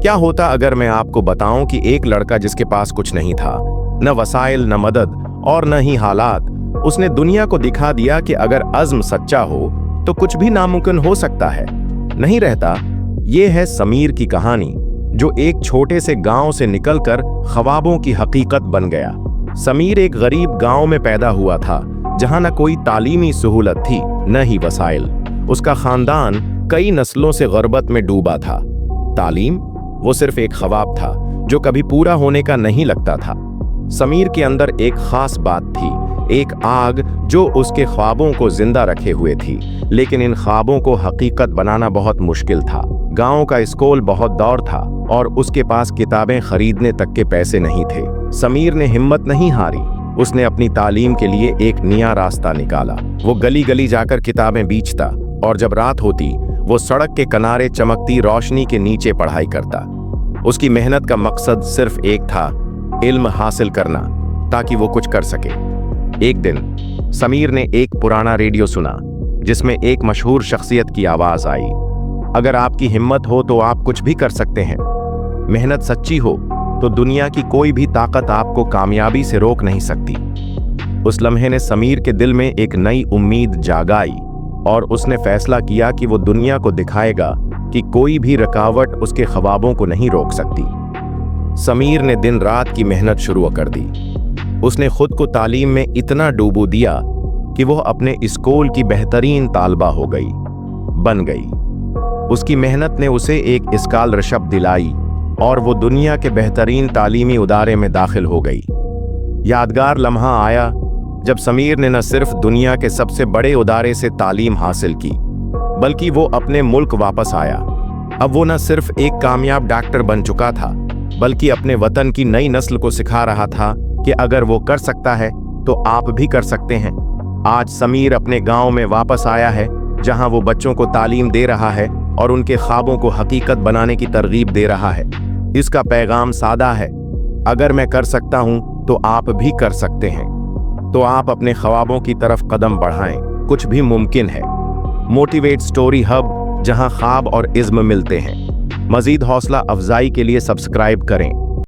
क्या होता अगर मैं आपको बताऊं कि एक लड़का जिसके पास कुछ नहीं था, न वसाइल, न मदद और न ही हालात, उसने दुनिया को दिखा दिया कि अगर अज़्म सच्चा हो तो कुछ भी नामुमकिन हो सकता है। नहीं रहता। ये है समीर की कहानी, जो एक छोटे से गांव से निकलकर ख्वाबों की हकीकत बन गया। समीर एक गरीब गांव में पैदा हुआ था, जहां न कोई तालीमी सहूलत थी न ही वसाइल। उसका खानदान कई नस्लों से गुर्बत में डूबा था। तालीम वो सिर्फ एक ख्वाब था जो कभी पूरा होने का नहीं लगता था। समीर के अंदर एक खास बात थी, एक आग जो उसके ख्वाबों को जिंदा रखे हुए थी, लेकिन इन ख्वाबों को हकीकत बनाना बहुत मुश्किल था। गांव का स्कूल बहुत दूर था और उसके पास किताबें खरीदने तक के पैसे नहीं थे। समीर ने हिम्मत नहीं हारी। उसने अपनी तालीम के लिए एक नया रास्ता निकाला। वो गली गली जाकर किताबें बेचता और जब रात होती वो सड़क के किनारे चमकती रोशनी के नीचे पढ़ाई करता। उसकी मेहनत का मकसद सिर्फ एक था, इल्म हासिल करना, ताकि वो कुछ कर सके। एक दिन समीर ने एक पुराना रेडियो सुना जिसमें एक मशहूर शख्सियत की आवाज आई, अगर आपकी हिम्मत हो तो आप कुछ भी कर सकते हैं। मेहनत सच्ची हो तो दुनिया की कोई भी ताकत आपको कामयाबी से रोक नहीं सकती। उस लम्हे ने समीर के दिल में एक नई उम्मीद जागाई और उसने फैसला किया कि वो दुनिया को दिखाएगा कि कोई भी रुकावट उसके ख्वाबों को नहीं रोक सकती। समीर ने दिन रात की मेहनत शुरू कर दी। उसने खुद को तालीम में इतना डूबो दिया कि वो अपने स्कूल की बेहतरीन तालबा हो गई, बन गई। उसकी मेहनत ने उसे एक स्कॉलरशिप दिलाई और वो दुनिया के बेहतरीन तालीमी इदारे में दाखिल हो गई। यादगार लम्हा आया जब समीर ने न सिर्फ दुनिया के सबसे बड़े इदारे से तालीम हासिल की, बल्कि वो अपने मुल्क वापस आया। अब वो न सिर्फ एक कामयाब डॉक्टर बन चुका था, बल्कि अपने वतन की नई नस्ल को सिखा रहा था कि अगर वो कर सकता है तो आप भी कर सकते हैं। आज समीर अपने गांव में वापस आया है, जहां वो बच्चों को तालीम दे रहा है और उनके ख्वाबों को हकीकत बनाने की तरगीब दे रहा है। इसका पैगाम सादा है, अगर मैं कर सकता हूं तो आप भी कर सकते हैं। तो आप अपने ख्वाबों की तरफ कदम बढ़ाएं, कुछ भी मुमकिन है। मोटिवेट स्टोरी हब, जहां ख्वाब और इज़्म मिलते हैं। मज़ीद हौसला अफजाई के लिए सब्सक्राइब करें।